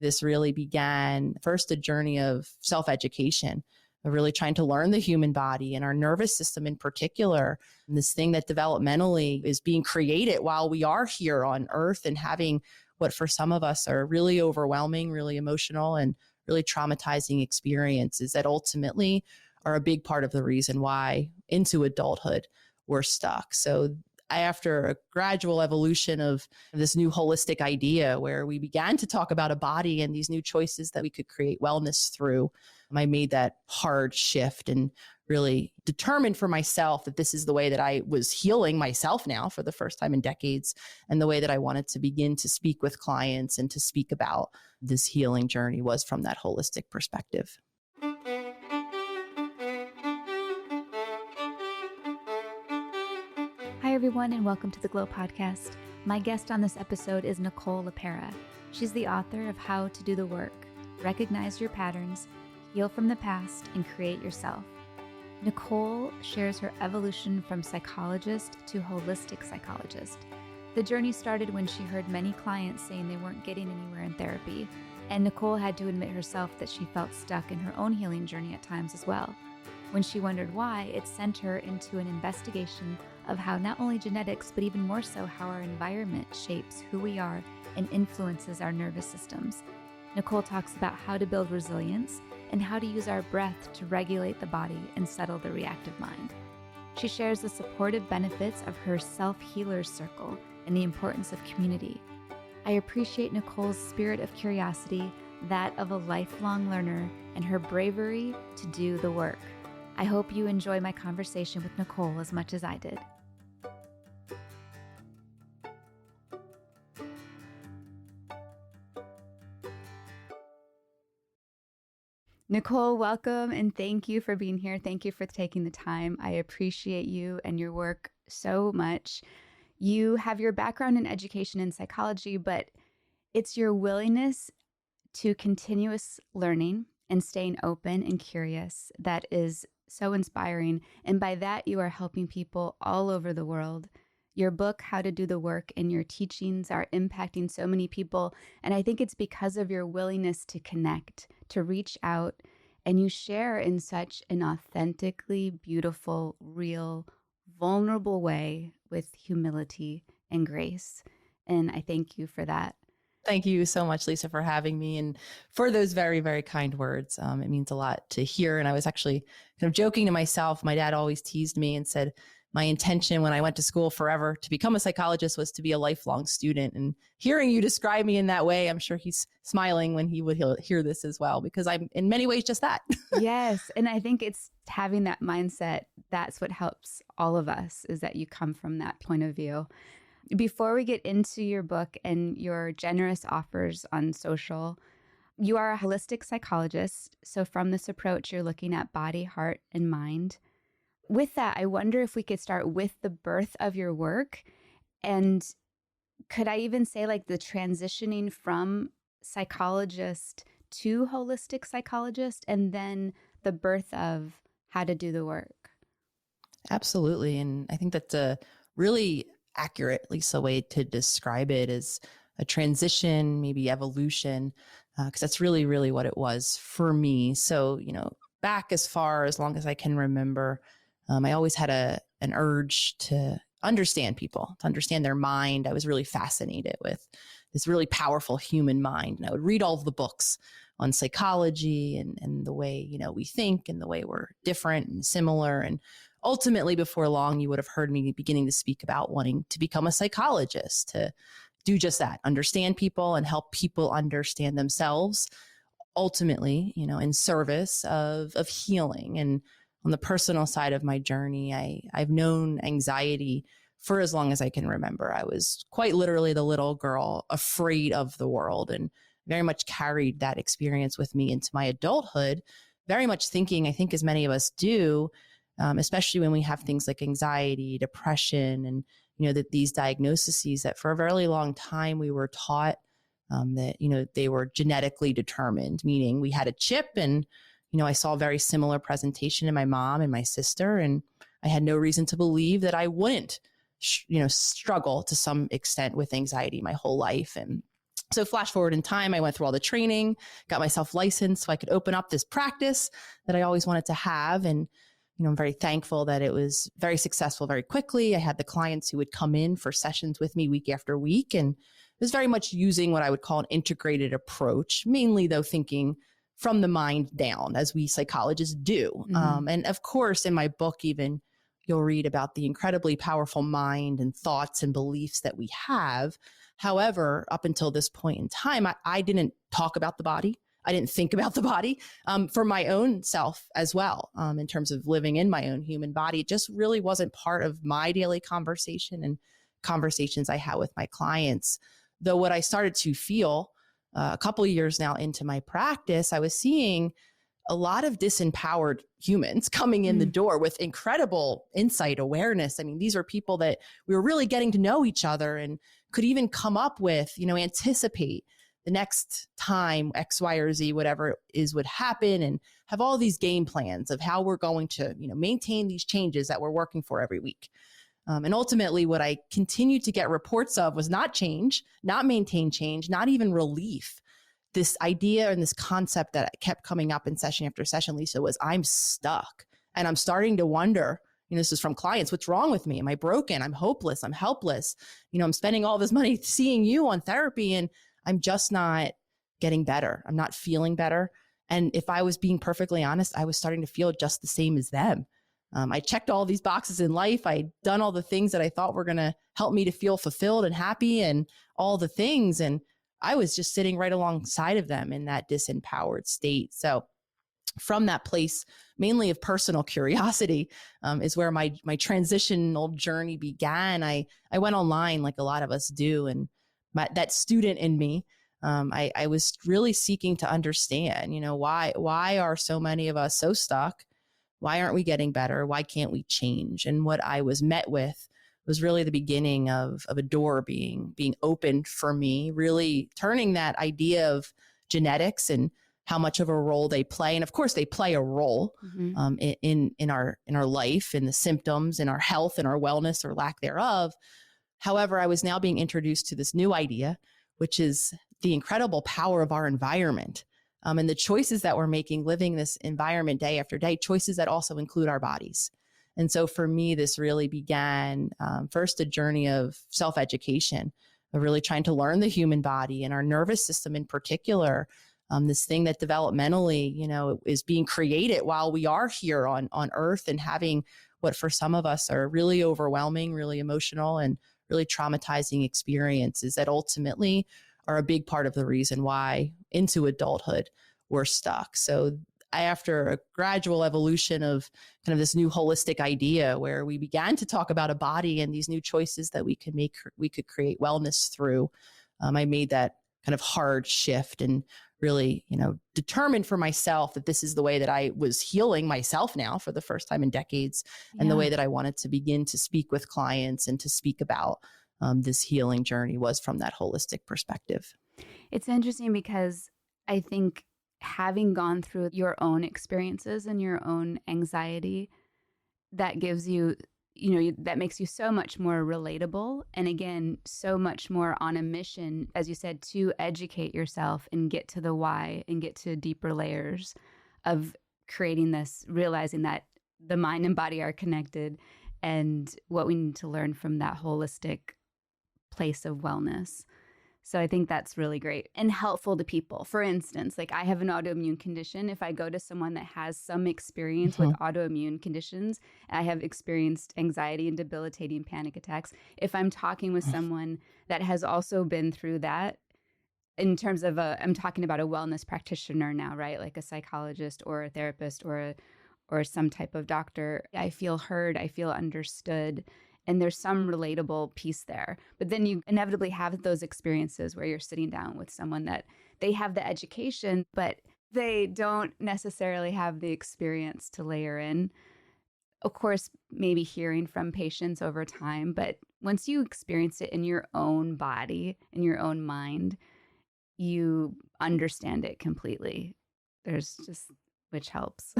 this really began first a journey of self-education, of really trying to learn the human body and our nervous system in particular, and this thing that developmentally is being created while we are here on earth and having what for some of us are really overwhelming, really emotional, and really traumatizing experiences that ultimately are a big part of the reason why into adulthood we're stuck. So after a gradual evolution of this new holistic idea where we began to talk about a body and these new choices that we could create wellness through, I made that hard shift and really determined for myself that this is the way that I was healing myself now for the first time in decades, and the way that I wanted to begin to speak with clients and to speak about this healing journey was from that holistic perspective. Hi, everyone, and welcome to the Glow Podcast. My guest on this episode is Nicole LePera. She's the author of How to Do the Work, Recognize Your Patterns, Heal from the Past, and Create Yourself. Nicole shares her evolution from psychologist to holistic psychologist. The journey started when she heard many clients saying they weren't getting anywhere in therapy, and Nicole had to admit herself that she felt stuck in her own healing journey at times as well. When she wondered why, it sent her into an investigation of how not only genetics, but even more so how our environment shapes who we are and influences our nervous systems. Nicole talks about how to build resilience and how to use our breath to regulate the body and settle the reactive mind. She shares the supportive benefits of her self-healers circle and the importance of community. I appreciate Nicole's spirit of curiosity, that of a lifelong learner, and her bravery to do the work. I hope you enjoy my conversation with Nicole as much as I did. Nicole, welcome, and thank you for being here. Thank you for taking the time. I appreciate you and your work so much. You have your background in education and psychology, but it's your willingness to continuous learning and staying open and curious that is so inspiring. And by that, you are helping people all over the world. Your book, How to Do the Work, and your teachings are impacting so many people. And I think it's because of your willingness to connect, to reach out, and you share in such an authentically beautiful, real, vulnerable way with humility and grace. And I thank you for that. Thank you so much, Lisa, for having me and for those very, very kind words. It means a lot to hear. And I was actually kind of joking to myself. My dad always teased me and said, my intention when I went to school forever to become a psychologist was to be a lifelong student. And hearing you describe me in that way, I'm sure he's smiling when he would hear this as well, because I'm in many ways just that. Yes. And I think it's having that mindset. That's what helps all of us, is that you come from that point of view. Before we get into your book and your generous offers on social, you are a holistic psychologist. So from this approach, you're looking at body, heart, and mind. With that, I wonder if we could start with the birth of your work. And could I even say like the transitioning from psychologist to holistic psychologist, and then the birth of How to Do the Work? Absolutely. And I think that's a really accurate, Lisa, way to describe it, is a transition, maybe evolution, because that's really, really what it was for me. So, back as far as long as I can remember, I always had an urge to understand people, to understand their mind. I was really fascinated with this really powerful human mind. And I would read all of the books on psychology and the way, we think and the way we're different and similar. And ultimately, before long, you would have heard me beginning to speak about wanting to become a psychologist, to do just that, understand people and help people understand themselves, ultimately, in service of healing. And on the personal side of my journey, I've known anxiety for as long as I can remember. I was quite literally the little girl afraid of the world, and very much carried that experience with me into my adulthood, very much thinking, I think as many of us do, especially when we have things like anxiety, depression, and, that these diagnoses that for a very long time we were taught that, they were genetically determined, meaning we had a chip and, I saw a very similar presentation in my mom and my sister, and I had no reason to believe that I wouldn't, struggle to some extent with anxiety my whole life. And So flash forward in time, I went through all the training, got myself licensed so I could open up this practice that I always wanted to have. And, I'm very thankful that it was very successful very quickly. I had the clients who would come in for sessions with me week after week. And it was very much using what I would call an integrated approach, mainly though thinking from the mind down, as we psychologists do. And of course, in my book, even you'll read about the incredibly powerful mind and thoughts and beliefs that we have. However, up until this point in time, I didn't talk about the body. I didn't think about the body for my own self as well, in terms of living in my own human body. It just really wasn't part of my daily conversation and conversations I had with my clients. Though what I started to feel a couple of years now into my practice, I was seeing a lot of disempowered humans coming in the door with incredible insight, awareness. I mean, these are people that we were really getting to know each other and could even come up with, anticipate the next time X, Y, or Z, whatever it is, would happen, and have all these game plans of how we're going to, maintain these changes that we're working for every week. And ultimately, what I continued to get reports of was not change, not maintain change, not even relief. This idea and this concept that kept coming up in session after session, Lisa, was I'm stuck. And I'm starting to wonder, this is from clients, what's wrong with me? Am I broken? I'm hopeless. I'm helpless. I'm spending all this money seeing you on therapy and I'm just not getting better. I'm not feeling better. And if I was being perfectly honest, I was starting to feel just the same as them. I checked all these boxes in life. I'd done all the things that I thought were going to help me to feel fulfilled and happy and all the things. And I was just sitting right alongside of them in that disempowered state. So from that place, mainly of personal curiosity, is where my transitional journey began. I went online like a lot of us do. And that student in me, I was really seeking to understand, why are so many of us so stuck? Why aren't we getting better? Why can't we change? And what I was met with was really the beginning of a door being opened for me, really turning that idea of genetics and how much of a role they play. And of course they play a role in our life, in the symptoms, in our health, in our wellness or lack thereof. However, I was now being introduced to this new idea, which is the incredible power of our environment. And the choices that we're making, living this environment day after day, choices that also include our bodies. And so for me, this really began first a journey of self-education, of really trying to learn the human body and our nervous system in particular, this thing that developmentally, is being created while we are here on Earth and having what for some of us are really overwhelming, really emotional, and really traumatizing experiences that ultimately are a big part of the reason why into adulthood we're stuck. So after a gradual evolution of kind of this new holistic idea where we began to talk about a body and these new choices that we could make, we could create wellness through, I made that kind of hard shift and really, determined for myself that this is the way that I was healing myself now for the first time in decades, and the way that I wanted to begin to speak with clients and to speak about this healing journey was from that holistic perspective. It's interesting because I think having gone through your own experiences and your own anxiety, that gives you, that makes you so much more relatable. And again, so much more on a mission, as you said, to educate yourself and get to the why and get to deeper layers of creating this, realizing that the mind and body are connected and what we need to learn from that holistic place of wellness. So I think that's really great and helpful to people. For instance, like I have an autoimmune condition. If I go to someone that has some experience with autoimmune conditions, I have experienced anxiety and debilitating panic attacks. If I'm talking with someone that has also been through that, in terms of I'm talking about a wellness practitioner now, right? Like a psychologist or a therapist or some type of doctor, I feel heard, I feel understood. And there's some relatable piece there. But then you inevitably have those experiences where you're sitting down with someone that they have the education, but they don't necessarily have the experience to layer in. Of course, maybe hearing from patients over time, but once you experience it in your own body, in your own mind, you understand it completely. Which helps.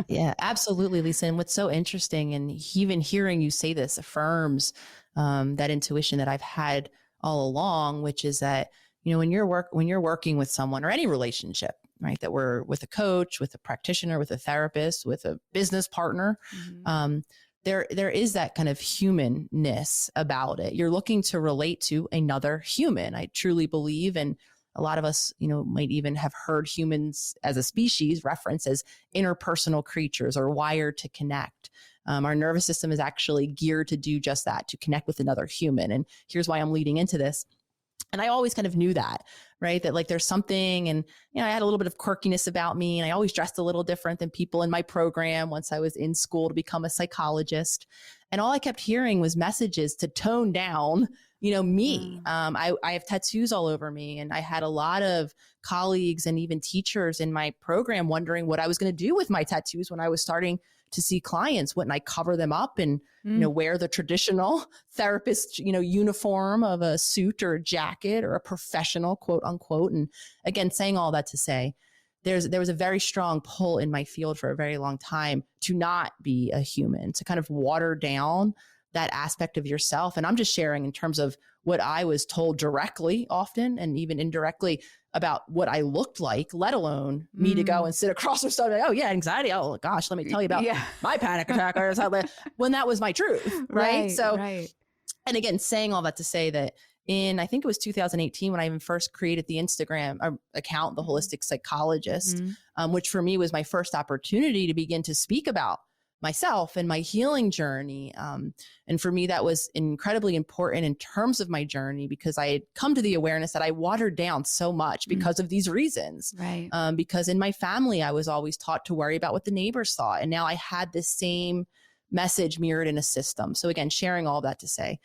Yeah, absolutely, Lisa. And what's so interesting, and even hearing you say this affirms that intuition that I've had all along, which is that, when you're working with someone or any relationship, right, that we're with a coach, with a practitioner, with a therapist, with a business partner, there is that kind of humanness about it. You're looking to relate to another human. I truly believe, and a lot of us, might even have heard humans as a species referenced as interpersonal creatures or wired to connect. Our nervous system is actually geared to do just that, to connect with another human. And here's why I'm leading into this. And I always kind of knew that, right? That like there's something, and I had a little bit of quirkiness about me, and I always dressed a little different than people in my program once I was in school to become a psychologist. And all I kept hearing was messages to tone down, me. I have tattoos all over me, and I had a lot of colleagues and even teachers in my program wondering what I was going to do with my tattoos when I was starting to see clients. Wouldn't I cover them up and wear the traditional therapist uniform of a suit or a jacket or a professional, quote unquote? And again, saying all that to say, there was a very strong pull in my field for a very long time to not be a human, to kind of water down that aspect of yourself. And I'm just sharing in terms of what I was told directly often and even indirectly about what I looked like, let alone me to go and sit across or something. Oh yeah, anxiety. Oh gosh, let me tell you about my panic attack. When that was my truth, right? And again, saying all that to say that I think it was 2018 when I even first created the Instagram account, The Holistic Psychologist, which for me was my first opportunity to begin to speak about myself and my healing journey. And for me, that was incredibly important in terms of my journey, because I had come to the awareness that I watered down so much because of these reasons. Right. Because in my family, I was always taught to worry about what the neighbors thought. And now I had this same message mirrored in a system. So again, sharing all that to say,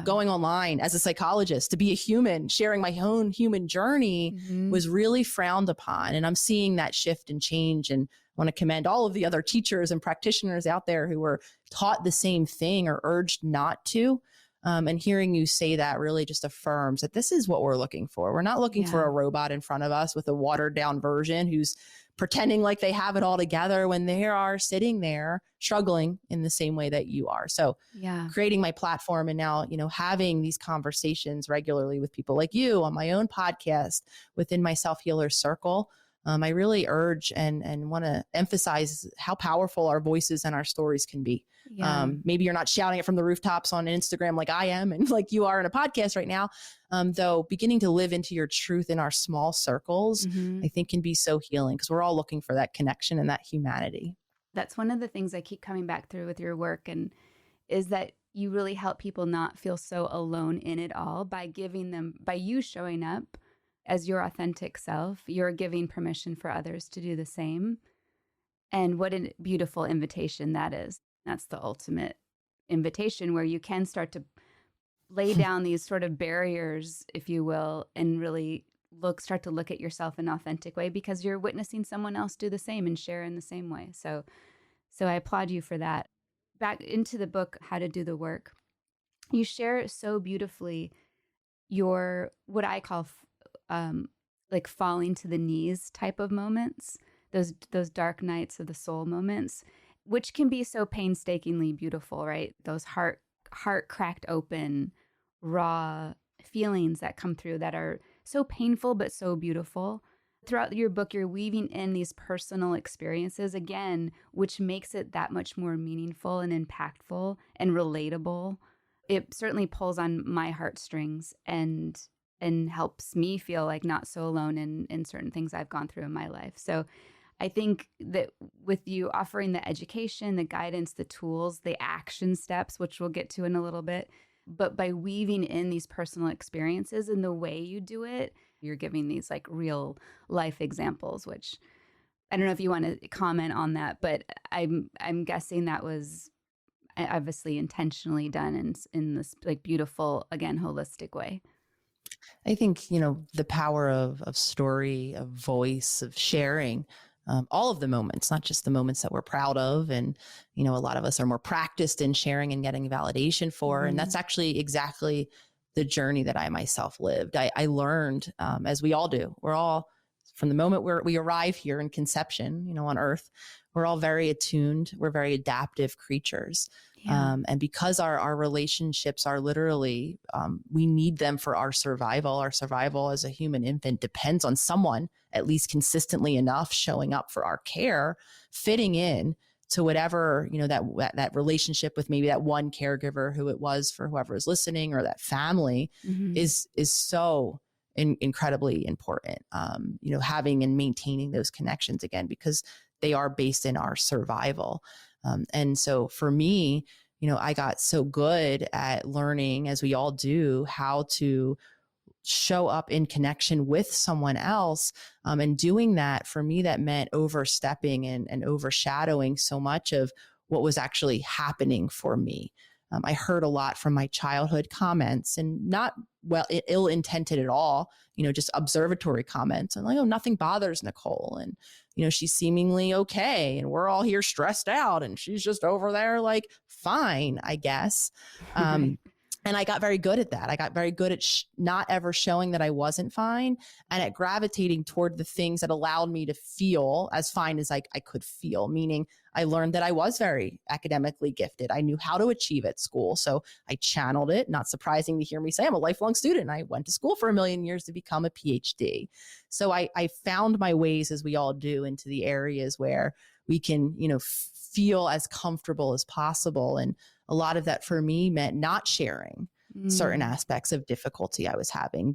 going online as a psychologist to be a human, sharing my own human journey was really frowned upon. And I'm seeing that shift and change. And I want to commend all of the other teachers and practitioners out there who were taught the same thing or urged not to. And hearing you say that really just affirms that this is what we're looking for. We're not looking for a robot in front of us with a watered down version who's pretending like they have it all together when they are sitting there struggling in the same way that you are. So creating my platform and now, having these conversations regularly with people like you on my own podcast within my self-healer circle, I really urge and want to emphasize how powerful our voices and our stories can be. Maybe you're not shouting it from the rooftops on Instagram like I am and like you are in a podcast right now, though beginning to live into your truth in our small circles, I think can be so healing, because we're all looking for that connection and that humanity. That's one of the things I keep coming back through with your work, and is that you really help people not feel so alone in it all by you showing up as your authentic self. You're giving permission for others to do the same. And what a beautiful invitation that is. That's the ultimate invitation, where you can start to lay down these sort of barriers, if you will, and really start to look at yourself in an authentic way, because you're witnessing someone else do the same and share in the same way. So I applaud you for that. Back into the book, How to Do the Work, you share so beautifully your, what I call like falling to the knees type of moments, those dark nights of the soul moments, which can be so painstakingly beautiful, right? Those heart cracked open, raw feelings that come through that are so painful, but so beautiful. Throughout your book, you're weaving in these personal experiences again, which makes it that much more meaningful and impactful and relatable. It certainly pulls on my heartstrings and helps me feel like not so alone in certain things I've gone through in my life. So I think that with you offering the education, the guidance, the tools, the action steps, which we'll get to in a little bit, but by weaving in these personal experiences and the way you do it, you're giving these like real life examples, which I don't know if you want to comment on that, but I'm guessing that was obviously intentionally done in this like beautiful, again, holistic way. I think, the power of story, of voice, of sharing, all of the moments, not just the moments that we're proud of. And, a lot of us are more practiced in sharing and getting validation for. And that's actually exactly the journey that I myself lived. I learned, as we all do, we're all from the moment where we arrive here in conception, on earth, we're all very attuned. We're very adaptive creatures. Yeah. And because our relationships are literally, we need them for our survival. Our survival as a human infant depends on someone, at least consistently enough, showing up for our care, fitting in to whatever, that relationship with maybe that one caregiver who it was for whoever is listening, or that family is so incredibly important. Having and maintaining those connections again, because they are based in our survival. And so for me, I got so good at learning, as we all do, how to show up in connection with someone else. And doing that, for me, that meant overstepping and overshadowing so much of what was actually happening for me. I heard a lot from my childhood comments, and not ill-intended at all, just observatory comments. And like, oh, nothing bothers Nicole. And, she's seemingly okay. And we're all here stressed out. And she's just over there like, fine, I guess. Right. And I got very good at that. I got very good at not ever showing that I wasn't fine, and at gravitating toward the things that allowed me to feel as fine as I could feel, meaning I learned that I was very academically gifted. I knew how to achieve at school. So I channeled it. Not surprising to hear me say I'm a lifelong student. I went to school for 1,000,000 years to become a PhD. So I found my ways, as we all do, into the areas where we can, feel as comfortable as possible. And a lot of that for me meant not sharing certain aspects of difficulty I was having,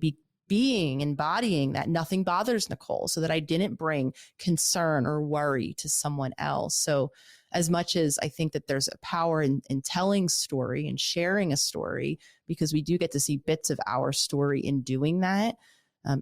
embodying that nothing bothers Nicole, so that I didn't bring concern or worry to someone else. So as much as I think that there's a power in telling story and sharing a story, because we do get to see bits of our story in doing that,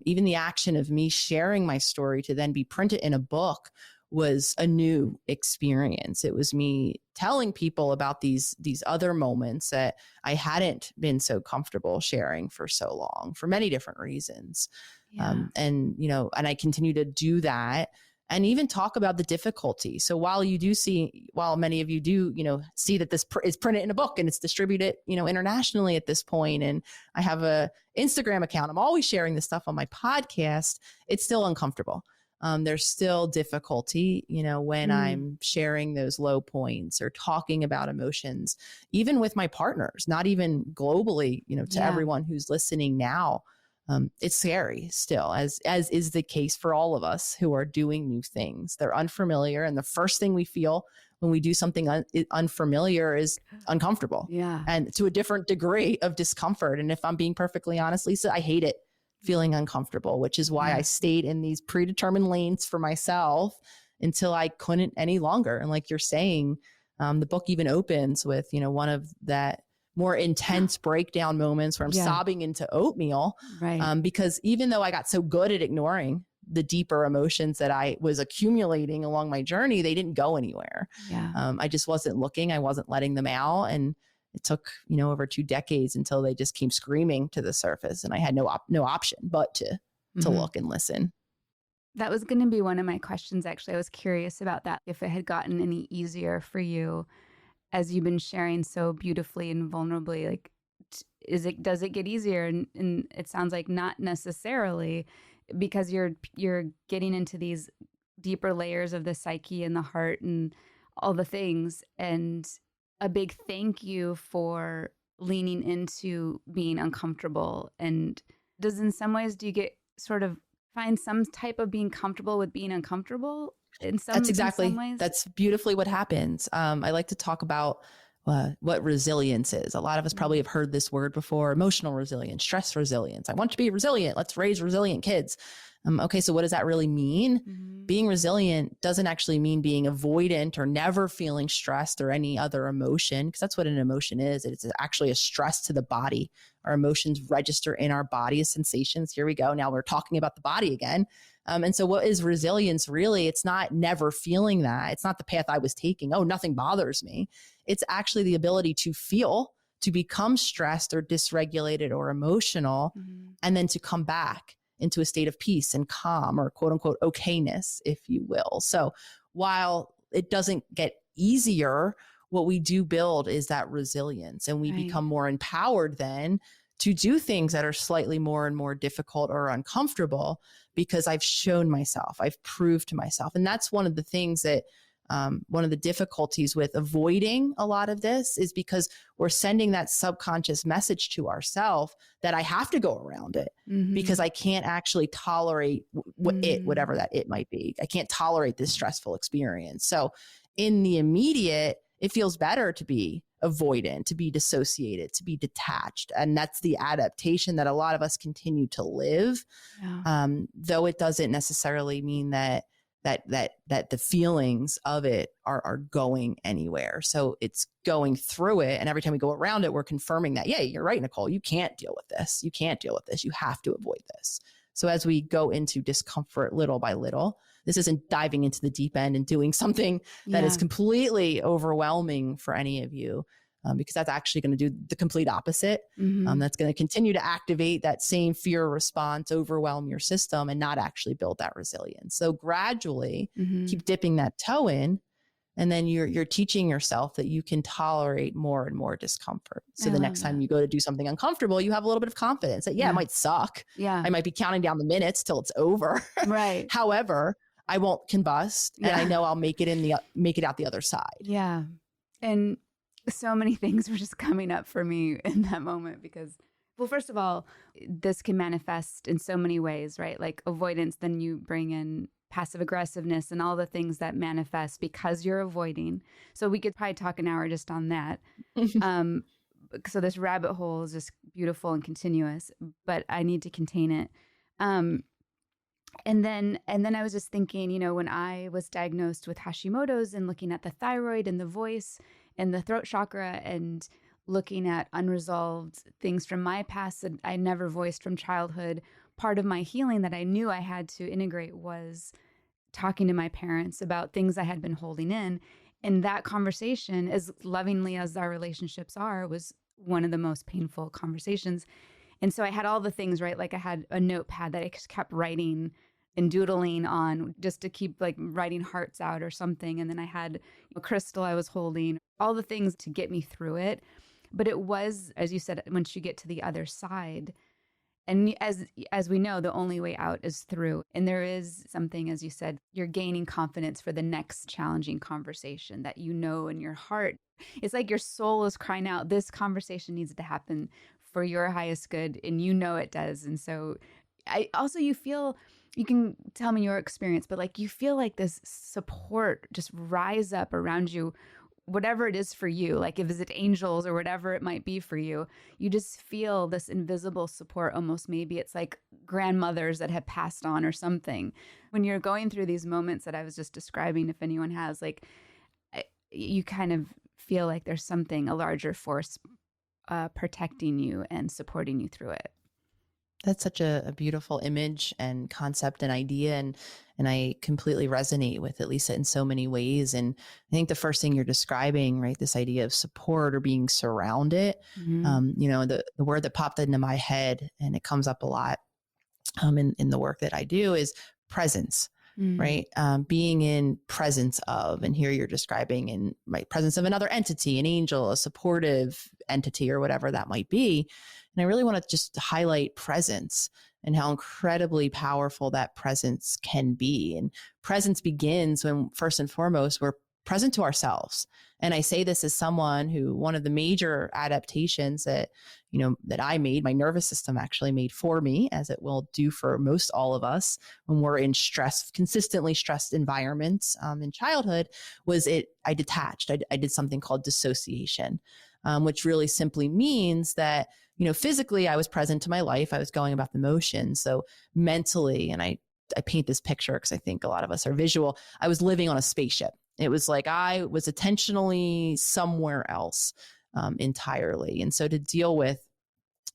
even the action of me sharing my story to then be printed in a book was a new experience. It was me telling people about these other moments that I hadn't been so comfortable sharing for so long, for many different reasons. Yeah. And I continue to do that, and even talk about the difficulty. So while many of you do, see that this is printed in a book and it's distributed, internationally at this point, and I have a Instagram account, I'm always sharing this stuff on my podcast, it's still uncomfortable. There's still difficulty, when I'm sharing those low points or talking about emotions, even with my partners, not even globally, to everyone who's listening now. It's scary still, as is the case for all of us who are doing new things. They're unfamiliar. And the first thing we feel when we do something unfamiliar is uncomfortable. Yeah. And to a different degree of discomfort. And if I'm being perfectly honest, Lisa, I hate it. Feeling uncomfortable, which is why I stayed in these predetermined lanes for myself until I couldn't any longer. And like you're saying, the book even opens with, one of that more intense breakdown moments where I'm sobbing into oatmeal. Right. Because even though I got so good at ignoring the deeper emotions that I was accumulating along my journey, they didn't go anywhere. Yeah. I just wasn't looking. I wasn't letting them out. And it took, over 2 decades until they just came screaming to the surface, and I had no option but to look and listen. That was going to be one of my questions, actually. I was curious about that, if it had gotten any easier for you as you've been sharing so beautifully and vulnerably. Like, does it get easier? And it sounds like not necessarily, because you're getting into these deeper layers of the psyche and the heart and all the things. And a big thank you for leaning into being uncomfortable. And do you get sort of find some type of being comfortable with being uncomfortable in some ways? That's beautifully what happens. I like to talk about what resilience is. A lot of us probably have heard this word before: emotional resilience, stress resilience. I want to be resilient. Let's raise resilient kids. Okay, so what does that really mean? Being resilient doesn't actually mean being avoidant or never feeling stressed or any other emotion, because that's what an emotion is. It's actually a stress to the body. Our emotions register in our body as sensations. Here we go. Now we're talking about the body again. And so what is resilience really? It's not never feeling that. It's not the path I was taking. Oh, nothing bothers me. It's actually the ability to feel, to become stressed or dysregulated or emotional, and then to come back into a state of peace and calm, or quote unquote okayness, if you will. So while it doesn't get easier, what we do build is that resilience, and we become more empowered then to do things that are slightly more and more difficult or uncomfortable because I've shown myself, I've proved to myself. And that's one of the things that one of the difficulties with avoiding a lot of this is because we're sending that subconscious message to ourselves that I have to go around it because I can't actually tolerate whatever that it might be. I can't tolerate this stressful experience. So in the immediate, it feels better to be avoidant, to be dissociated, to be detached. And that's the adaptation that a lot of us continue to live. Yeah. Though it doesn't necessarily mean that the feelings of it are going anywhere. So it's going through it. And every time we go around it, we're confirming that, yeah, you're right, Nicole, you can't deal with this. You can't deal with this. You have to avoid this. So as we go into discomfort little by little, this isn't diving into the deep end and doing something that is completely overwhelming for any of you. Because that's actually going to do the complete opposite. That's going to continue to activate that same fear response, overwhelm your system, and not actually build that resilience. So gradually keep dipping that toe in, and then you're teaching yourself that you can tolerate more and more discomfort. So the next time you go to do something uncomfortable, you have a little bit of confidence that, it might suck. Yeah. I might be counting down the minutes till it's over. Right. However, I won't combust, and I know I'll make it out the other side. Yeah. And so many things were just coming up for me in that moment because, well, first of all, this can manifest in so many ways, right? Like avoidance, then you bring in passive aggressiveness and all the things that manifest because you're avoiding. So we could probably talk an hour just on that. So this rabbit hole is just beautiful and continuous, but I need to contain it. And then I was just thinking, when I was diagnosed with Hashimoto's and looking at the thyroid and the voice and the throat chakra and looking at unresolved things from my past that I never voiced from childhood, part of my healing that I knew I had to integrate was talking to my parents about things I had been holding in. And that conversation, as lovingly as our relationships are, was one of the most painful conversations. And so I had all the things, right? Like I had a notepad that I just kept writing and doodling on just to keep like writing hearts out or something. And then I had a crystal I was holding, all the things to get me through it. But it was, as you said, once you get to the other side, and as we know, the only way out is through. And there is something, as you said, you're gaining confidence for the next challenging conversation that you know in your heart. It's like your soul is crying out, this conversation needs to happen for your highest good. And you know it does. And so you can tell me your experience, but like you feel like this support just rise up around you, whatever it is for you, like if it's angels or whatever it might be for you, you just feel this invisible support. Almost maybe it's like grandmothers that have passed on or something. When you're going through these moments that I was just describing, if anyone has, like you kind of feel like there's something, a larger force protecting you and supporting you through it. That's such a beautiful image and concept and idea. And I completely resonate with it, Lisa, in so many ways. And I think the first thing you're describing, right, this idea of support or being surrounded, the word that popped into my head, and it comes up a lot in the work that I do, is presence. Right. Being in presence of, and here you're describing in presence of another entity, an angel, a supportive entity, or whatever that might be. And I really want to just highlight presence and how incredibly powerful that presence can be. And presence begins when, first and foremost, we're present to ourselves. And I say this as someone who, one of the major adaptations that I made, my nervous system actually made for me, as it will do for most all of us when we're in consistently stressed environments in childhood, I detached. I did something called dissociation, which really simply means that, physically I was present to my life. I was going about the motions. So mentally, and I paint this picture because I think a lot of us are visual, I was living on a spaceship. It was like I was attentionally somewhere else entirely. And so to deal with,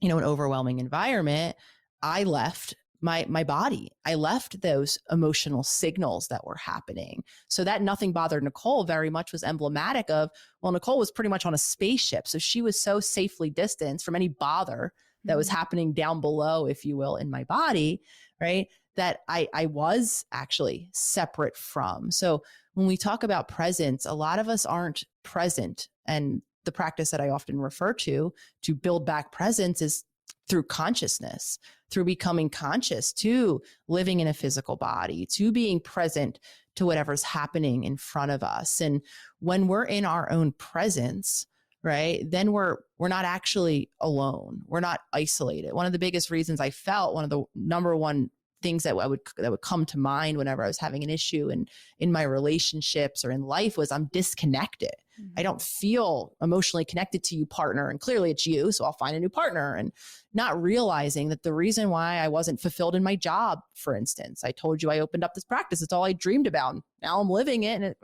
an overwhelming environment, I left my body. I left those emotional signals that were happening. So that nothing bothered Nicole very much was emblematic of, well, Nicole was pretty much on a spaceship. So she was so safely distanced from any bother that was happening down below, if you will, in my body, right? That I was actually separate from. So when we talk about presence, a lot of us aren't present. And the practice that I often refer to build back presence is through consciousness, through becoming conscious, to living in a physical body, to being present to whatever's happening in front of us. And when we're in our own presence, right, then we're not actually alone. We're not isolated. One of the biggest reasons I felt, one of the number one things that would come to mind whenever I was having an issue in my relationships or in life was I'm disconnected. Mm-hmm. I don't feel emotionally connected to you, partner. And clearly it's you. So I'll find a new partner, and not realizing that the reason why I wasn't fulfilled in my job, for instance, I told you I opened up this practice. It's all I dreamed about. Now I'm living it, and it,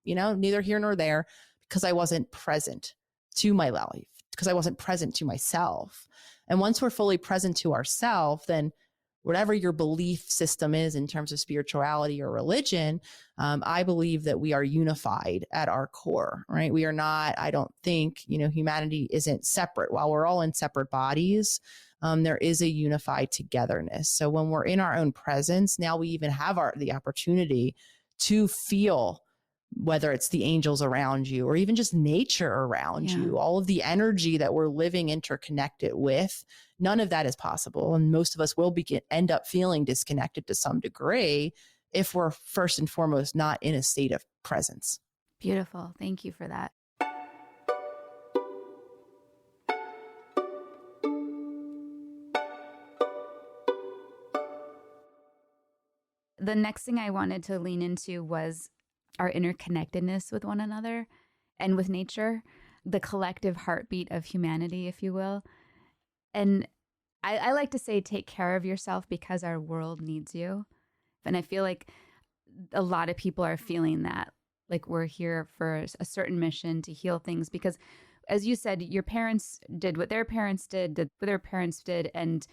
neither here nor there, because I wasn't present to my life, because I wasn't present to myself. And once we're fully present to ourselves, then whatever your belief system is in terms of spirituality or religion, I believe that we are unified at our core, right? We are not, I don't think, humanity isn't separate. While we're all in separate bodies, there is a unified togetherness. So when we're in our own presence, now we even have the opportunity to feel, whether it's the angels around you or even just nature around you, all of the energy that we're living interconnected with. None of that is possible. And most of us will end up feeling disconnected to some degree if we're first and foremost not in a state of presence. Beautiful. Thank you for that. The next thing I wanted to lean into was our interconnectedness with one another and with nature, the collective heartbeat of humanity, if you will. And I like to say, take care of yourself because our world needs you. And I feel like a lot of people are feeling that, like we're here for a certain mission to heal things. Because as you said, your parents did what their parents did what their parents did. And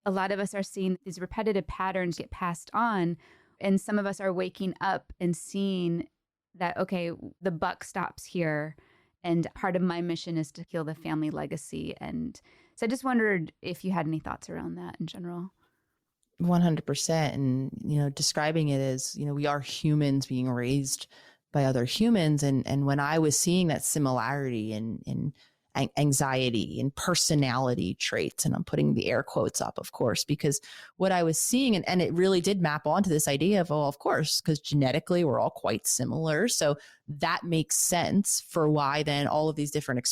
a lot of us are seeing these repetitive patterns get passed on. And some of us are waking up and seeing that, okay, the buck stops here. And part of my mission is to heal the family legacy. And so I just wondered if you had any thoughts around that in general. 100%. And, describing it as, we are humans being raised by other humans. And when I was seeing that similarity in anxiety and personality traits, and I'm putting the air quotes up, of course, because what I was seeing, and it really did map onto this idea of, of course, because genetically we're all quite similar. So that makes sense for why then all of these different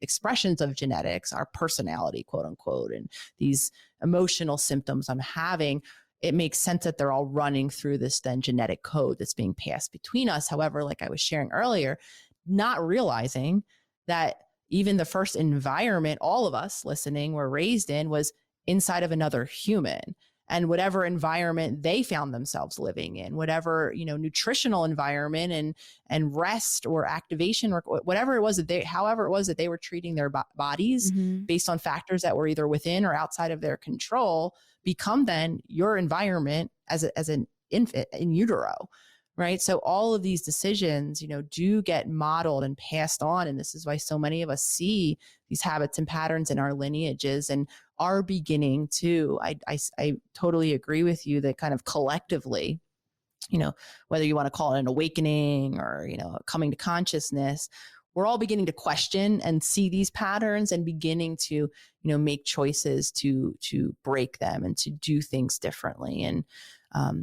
expressions of genetics, our personality, quote unquote, and these emotional symptoms I'm having, it makes sense that they're all running through this then genetic code that's being passed between us. However, like I was sharing earlier, not realizing that even the first environment all of us listening were raised in was inside of another human, and whatever environment they found themselves living in, whatever, nutritional environment and rest or activation or whatever it was however it was that they were treating their bodies based on factors that were either within or outside of their control, become then your environment as an infant in utero. Right. So all of these decisions, do get modeled and passed on. And this is why so many of us see these habits and patterns in our lineages and are beginning to, I totally agree with you that kind of collectively, whether you want to call it an awakening or, coming to consciousness, we're all beginning to question and see these patterns and beginning to, make choices to break them and to do things differently. And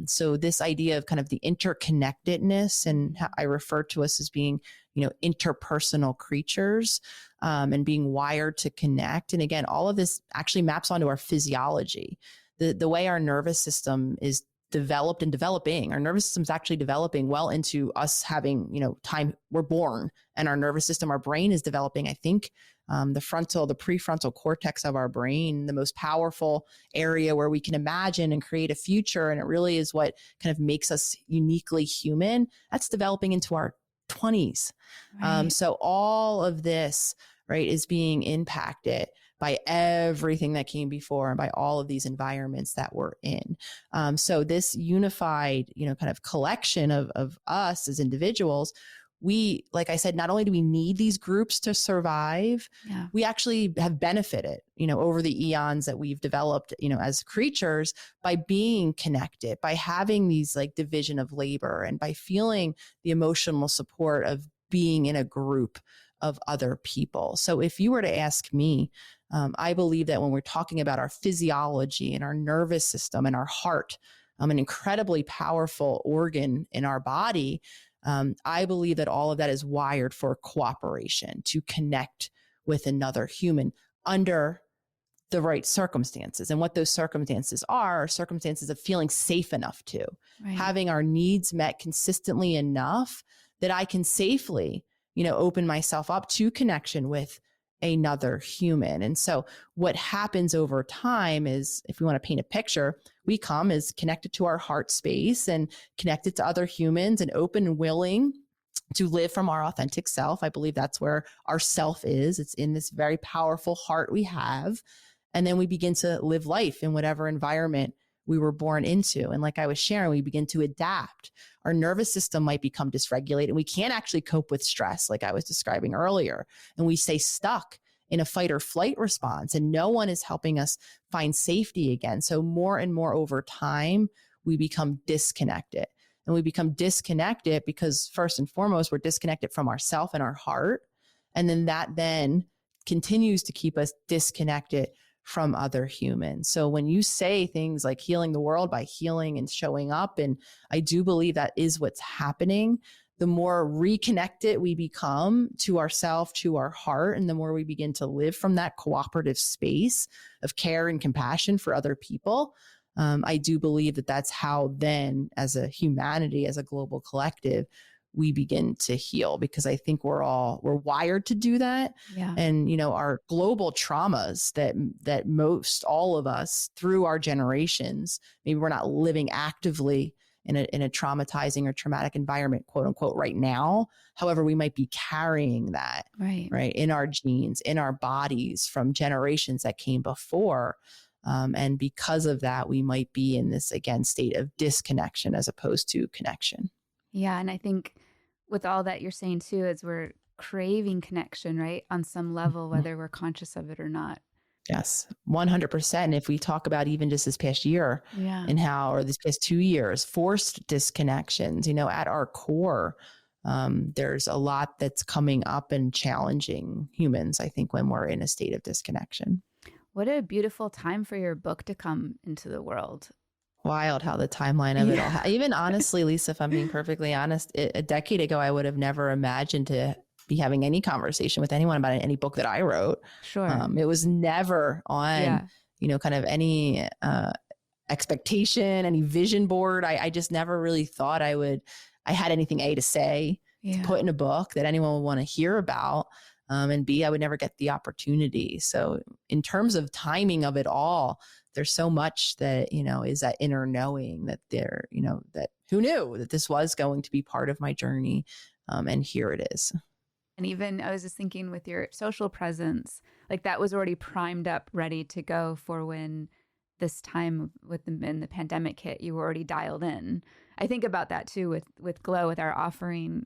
so this idea of kind of the interconnectedness, and how I refer to us as being, interpersonal creatures, and being wired to connect. And again, all of this actually maps onto our physiology. The way our nervous system is developed and developing, our nervous system is actually developing well into us having, time we're born, and our nervous system, our brain is developing. I think the prefrontal cortex of our brain, the most powerful area where we can imagine and create a future. And it really is what kind of makes us uniquely human. That's developing into our 20s. Right. So all of this, right, is being impacted by everything that came before and by all of these environments that we're in. So this unified, kind of collection of us as individuals, we, like I said, not only do we need these groups to survive, we actually have benefited, over the eons that we've developed, as creatures, by being connected, by having these like division of labor, and by feeling the emotional support of being in a group of other people. So if you were to ask me, I believe that when we're talking about our physiology and our nervous system and our heart, an incredibly powerful organ in our body, I believe that all of that is wired for cooperation, to connect with another human under the right circumstances. And what those circumstances are circumstances of feeling safe enough to, having our needs met consistently enough that I can safely, open myself up to connection with another human. And so what happens over time is, if we want to paint a picture, we come as connected to our heart space and connected to other humans and open and willing to live from our authentic self. I believe that's where our self is. It's in this very powerful heart we have. And then we begin to live life in whatever environment we were born into. And like I was sharing, we begin to adapt. Our nervous system might become dysregulated and we can't actually cope with stress, like I was describing earlier. And we stay stuck in a fight or flight response, and no one is helping us find safety again. So more and more over time, we become disconnected. And we become disconnected because first and foremost, we're disconnected from ourself and our heart. And then that then continues to keep us disconnected from other humans. So when you say things like healing the world by healing and showing up, and I do believe that is what's happening, the more reconnected we become to ourselves, to our heart, and the more we begin to live from that cooperative space of care and compassion for other people, I do believe that that's how then, as a humanity, as a global collective, we begin to heal, because I think we're wired to do that. Yeah. And, our global traumas that most all of us through our generations, maybe we're not living actively in a traumatizing or traumatic environment, quote unquote, right now. However, we might be carrying that right in our genes, in our bodies from generations that came before. And because of that, we might be in this, again, state of disconnection as opposed to connection. Yeah. And I think with all that you're saying too, is we're craving connection, right? On some level, whether we're conscious of it or not. Yes, 100%. If we talk about even just this past year and or this past 2 years, forced disconnections, at our core, there's a lot that's coming up and challenging humans, I think, when we're in a state of disconnection. What a beautiful time for your book to come into the world. Wild how the timeline of it all. Even honestly, Lisa, if I'm being perfectly honest, a decade ago, I would have never imagined to be having any conversation with anyone about any book that I wrote. Sure. It was never on, kind of any expectation, any vision board. I just never really thought I had anything to say, to put in a book that anyone would want to hear about. And B, I would never get the opportunity. So in terms of timing of it all, there's so much that, is that inner knowing that that who knew that this was going to be part of my journey. And here it is. And even I was just thinking with your social presence, like that was already primed up, ready to go for when this time in the pandemic hit, you were already dialed in. I think about that too with Glow, with our offering.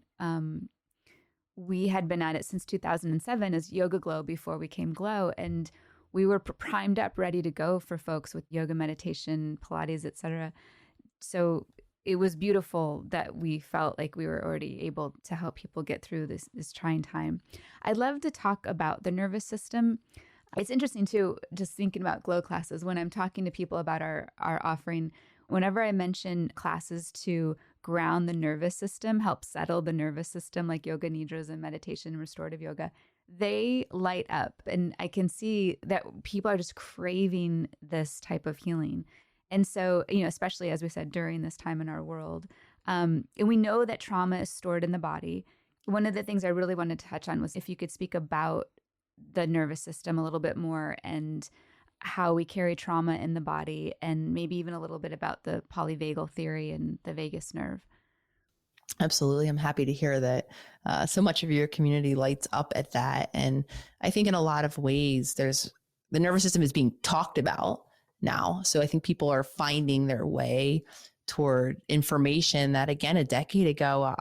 We had been at it since 2007 as Yoga Glow before we came Glow. And we were primed up, ready to go for folks with yoga, meditation, Pilates, etc. So it was beautiful that we felt like we were already able to help people get through this trying time. I'd love to talk about the nervous system. It's interesting too, just thinking about Glow classes, when I'm talking to people about our offering, whenever I mention classes to ground the nervous system, help settle the nervous system, like yoga nidras and meditation and restorative yoga, they light up. And I can see that people are just craving this type of healing. And so, especially as we said, during this time in our world, and we know that trauma is stored in the body. One of the things I really wanted to touch on was if you could speak about the nervous system a little bit more and how we carry trauma in the body, and maybe even a little bit about the polyvagal theory and the vagus nerve. Absolutely. I'm happy to hear that so much of your community lights up at that. And I think in a lot of ways, the nervous system is being talked about now. So I think people are finding their way toward information that, again, a decade ago,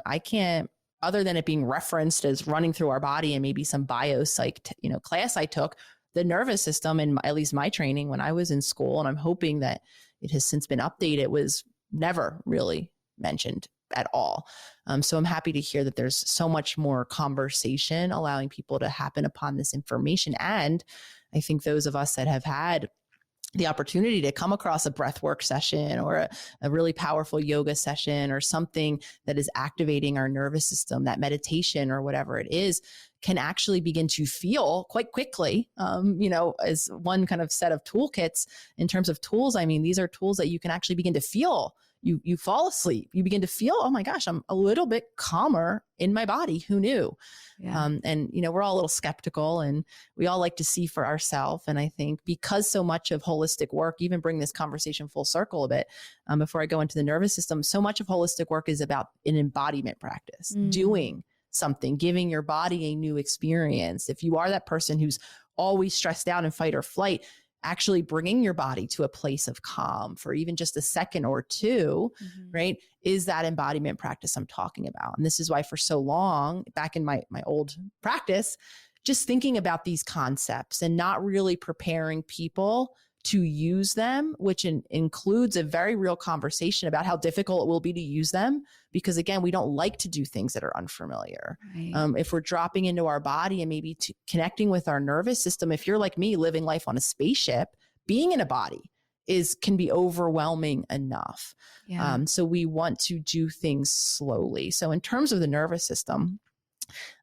I can't, other than it being referenced as running through our body and maybe some biopsych, class I took, the nervous system, in at least my training when I was in school, and I'm hoping that it has since been updated, was never really mentioned at all. So I'm happy to hear that there's so much more conversation allowing people to happen upon this information. And I think those of us that have had the opportunity to come across a breathwork session or a really powerful yoga session or something that is activating our nervous system, that meditation or whatever it is, can actually begin to feel quite quickly, as one kind of set of toolkits. In terms of tools, I mean, these are tools that you can actually begin to feel. You fall asleep, you begin to feel, oh my gosh, I'm a little bit calmer in my body. Who knew? Yeah. And we're all a little skeptical and we all like to see for ourselves. And I think because so much of holistic work, even bring this conversation full circle a bit, before I go into the nervous system, so much of holistic work is about an embodiment practice, doing something, giving your body a new experience. If you are that person who's always stressed out in fight or flight, actually bringing your body to a place of calm for even just a second or two, right, is that embodiment practice I'm talking about. And this is why for so long, back in my old practice, just thinking about these concepts and not really preparing people to use them, which includes a very real conversation about how difficult it will be to use them. Because again, we don't like to do things that are unfamiliar. Right. If we're dropping into our body and maybe connecting with our nervous system, if you're like me, living life on a spaceship, being in a body can be overwhelming enough. Yeah. So we want to do things slowly. So in terms of the nervous system,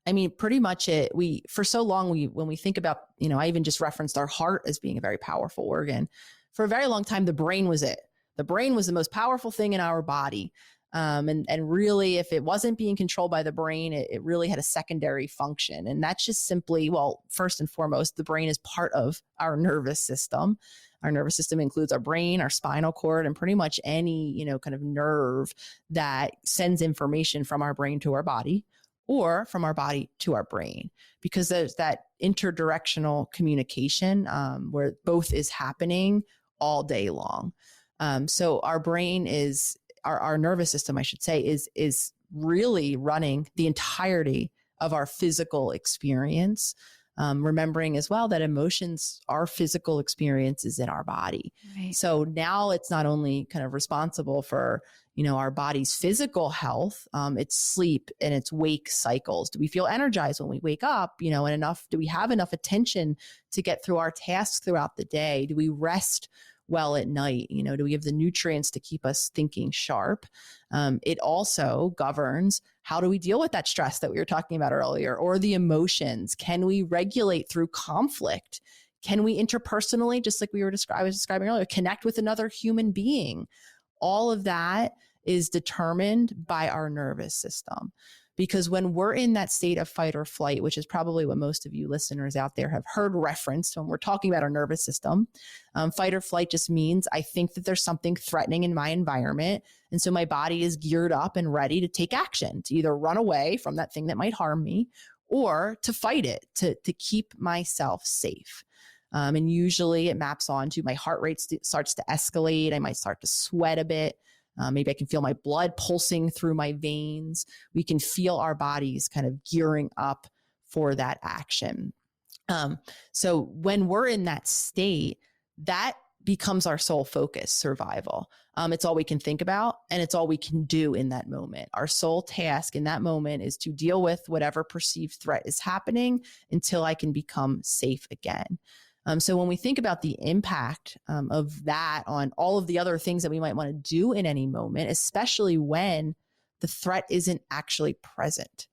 I mean, pretty much for so long, when we think about, I even just referenced our heart as being a very powerful organ. For a very long time, the brain was it. The brain was the most powerful thing in our body. And really, if it wasn't being controlled by the brain, it really had a secondary function. And that's just simply, well, first and foremost, the brain is part of our nervous system. Our nervous system includes our brain, our spinal cord, and pretty much any, kind of nerve that sends information from our brain to our body or from our body to our brain, because there's that interdirectional communication where both is happening all day long. So our brain is, our nervous system, I should say, is really running the entirety of our physical experience. Remembering as well that emotions are physical experiences in our body. Right. So now it's not only kind of responsible for, our body's physical health, it's sleep and it's wake cycles. Do we feel energized when we wake up, and do we have enough attention to get through our tasks throughout the day? Do we rest well at night? Do we have the nutrients to keep us thinking sharp? It also governs how do we deal with that stress that we were talking about earlier, or the emotions? Can we regulate through conflict? Can we interpersonally, just like I was describing earlier, connect with another human being? All of that is determined by our nervous system. Because when we're in that state of fight or flight, which is probably what most of you listeners out there have heard referenced when we're talking about our nervous system, fight or flight just means I think that there's something threatening in my environment. And so my body is geared up and ready to take action, to either run away from that thing that might harm me or to fight it, to keep myself safe. And usually it maps onto my heart rate starts to escalate. I might start to sweat a bit. Maybe I can feel my blood pulsing through my veins. We can feel our bodies kind of gearing up for that action. So when we're in that state, that becomes our sole focus, survival. It's all we can think about, and it's all we can do in that moment. Our sole task in that moment is to deal with whatever perceived threat is happening until I can become safe again. So when we think about the impact of that on all of the other things that we might want to do in any moment, especially when the threat isn't actually present,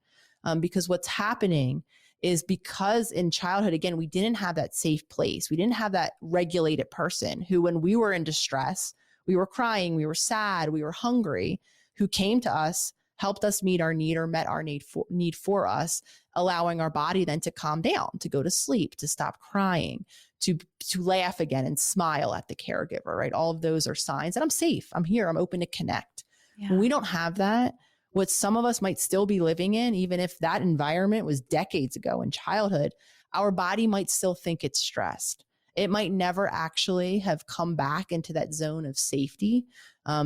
because what's happening is because in childhood, again, we didn't have that safe place. We didn't have that regulated person who, when we were in distress, we were crying, we were sad, we were hungry, who came to us, helped us meet our need or met our need for us, allowing our body then to calm down, to go to sleep, to stop crying, to laugh again and smile at the caregiver, right? All of those are signs that I'm safe, I'm here, I'm open to connect. Yeah. When we don't have that, what some of us might still be living in, even if that environment was decades ago in childhood, our body might still think it's stressed. It might never actually have come back into that zone of safety,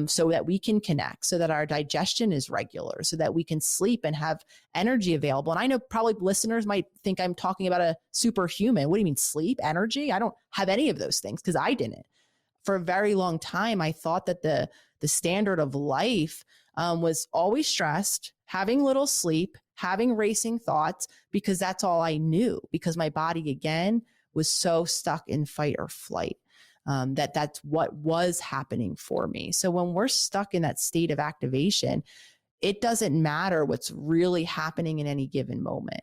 so that we can connect, so that our digestion is regular, so that we can sleep and have energy available. And I know probably listeners might think I'm talking about a superhuman. What do you mean, sleep, energy? I don't have any of those things, because I didn't. For a very long time, I thought that the standard of life was always stressed, having little sleep, having racing thoughts, because that's all I knew, because my body, again, was so stuck in fight or flight. That's what was happening for me. So when we're stuck in that state of activation, it doesn't matter what's really happening in any given moment.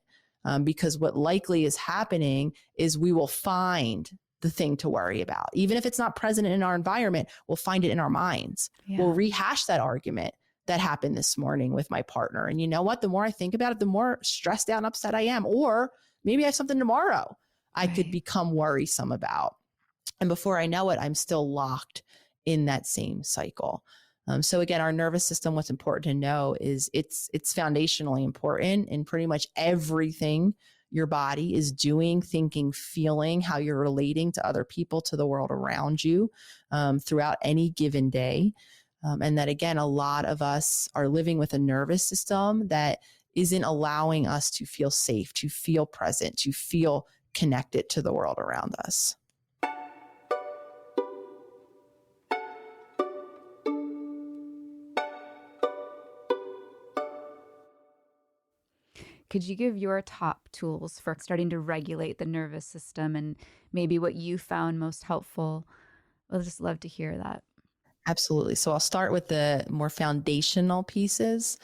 Because what likely is happening is we will find the thing to worry about. Even if it's not present in our environment, we'll find it in our minds. Yeah. We'll rehash that argument that happened this morning with my partner. And you know what? The more I think about it, the more stressed out and upset I am. Or maybe I have something tomorrow I could become worrisome about. And before I know it, I'm still locked in that same cycle. So again, our nervous system, what's important to know is it's foundationally important in pretty much everything your body is doing, thinking, feeling, how you're relating to other people, to the world around you throughout any given day. And that, again, a lot of us are living with a nervous system that isn't allowing us to feel safe, to feel present, to feel connected to the world around us. Could you give your top tools for starting to regulate the nervous system and maybe what you found most helpful? I'd just love to hear that. Absolutely. So I'll start with the more foundational pieces,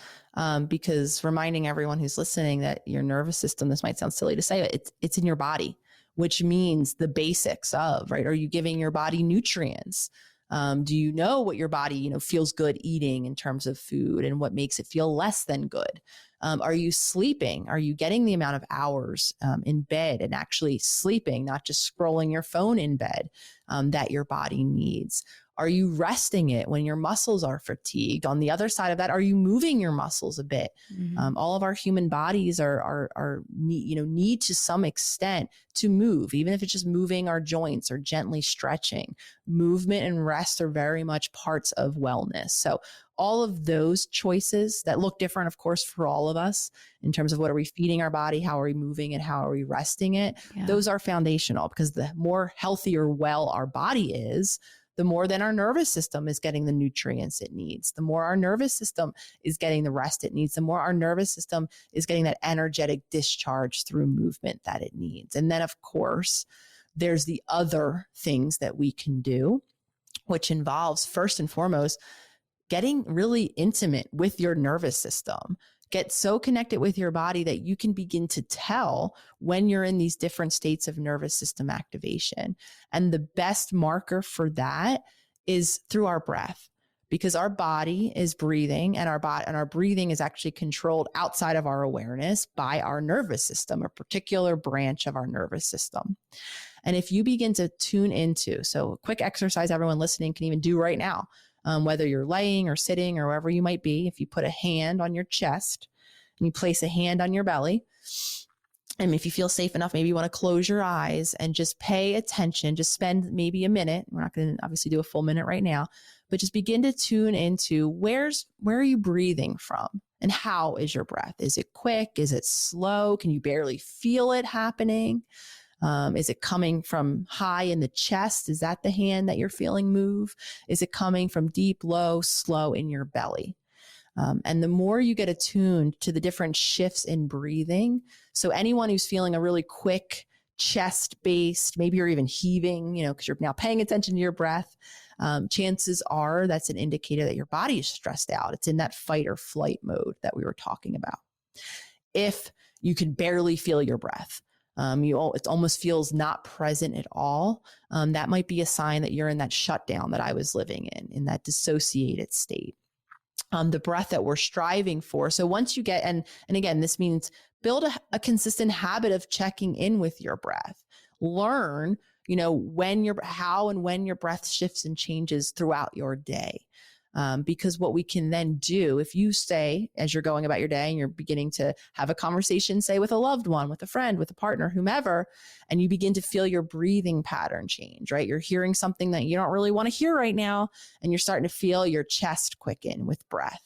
because reminding everyone who's listening that your nervous system, this might sound silly to say, but it's in your body, which means the basics of, right? Are you giving your body nutrients? Do you know what your body, feels good eating in terms of food and what makes it feel less than good? Are you sleeping? Are you getting the amount of hours in bed and actually sleeping, not just scrolling your phone in bed that your body needs? Are you resting it when your muscles are fatigued? On the other side of that, are you moving your muscles a bit? Mm-hmm. All of our human bodies need to some extent to move, even if it's just moving our joints or gently stretching. Movement and rest are very much parts of wellness. So all of those choices that look different, of course, for all of us in terms of what are we feeding our body, how are we moving it, how are we resting it, those are foundational, because the more healthy or well our body is, the more then our nervous system is getting the nutrients it needs, the more our nervous system is getting the rest it needs, the more our nervous system is getting that energetic discharge through movement that it needs. And then, of course, there's the other things that we can do, which involves, first and foremost, getting really intimate with your nervous system. Get so connected with your body that you can begin to tell when you're in these different states of nervous system activation. And the best marker for that is through our breath, because our body is breathing, and our breathing is actually controlled outside of our awareness by our nervous system, a particular branch of our nervous system. And if you begin to tune into, so a quick exercise everyone listening can even do right now, whether you're laying or sitting or wherever you might be, if you put a hand on your chest and you place a hand on your belly, and if you feel safe enough, maybe you want to close your eyes and just pay attention, just spend maybe a minute. We're not going to obviously do a full minute right now, but just begin to tune into where are you breathing from and how is your breath? Is it quick? Is it slow? Can you barely feel it happening? Is it coming from high in the chest? Is that the hand that you're feeling move? Is it coming from deep, low, slow in your belly? And the more you get attuned to the different shifts in breathing, so anyone who's feeling a really quick chest-based, maybe you're even heaving, because you're now paying attention to your breath, chances are that's an indicator that your body is stressed out. It's in that fight or flight mode that we were talking about. If you can barely feel your breath, it almost feels not present at all, that might be a sign that you're in that shutdown that I was living in that dissociated state. The breath that we're striving for. So once you get, and again, this means build a consistent habit of checking in with your breath. Learn, how and when your breath shifts and changes throughout your day. Because what we can then do, if you say, as you're going about your day and you're beginning to have a conversation, say with a loved one, with a friend, with a partner, whomever, and you begin to feel your breathing pattern change, right? You're hearing something that you don't really want to hear right now, and you're starting to feel your chest quicken with breath,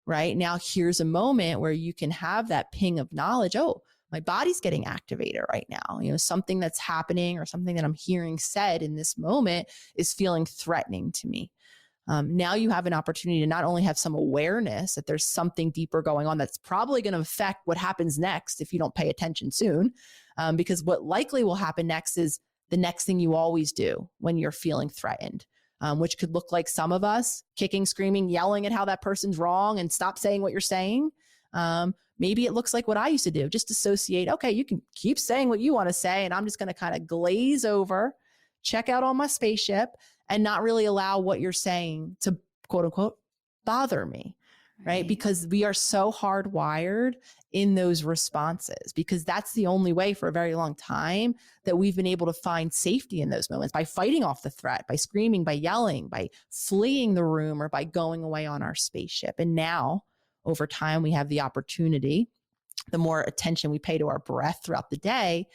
right? Now, here's a moment where you can have that ping of knowledge. Oh, my body's getting activated right now. Something that's happening or something that I'm hearing said in this moment is feeling threatening to me. Now you have an opportunity to not only have some awareness that there's something deeper going on that's probably going to affect what happens next if you don't pay attention soon, because what likely will happen next is the next thing you always do when you're feeling threatened, which could look like some of us kicking, screaming, yelling at how that person's wrong and stop saying what you're saying. Maybe it looks like what I used to do, just dissociate. Okay, you can keep saying what you want to say, and I'm just going to kind of glaze over, check out on my spaceship, and not really allow what you're saying to, quote unquote, bother me. Right? Because we are so hardwired in those responses, because that's the only way for a very long time that we've been able to find safety in those moments, by fighting off the threat, by screaming, by yelling, by fleeing the room, or by going away on our spaceship. And now over time, we have the opportunity, the more attention we pay to our breath throughout the day,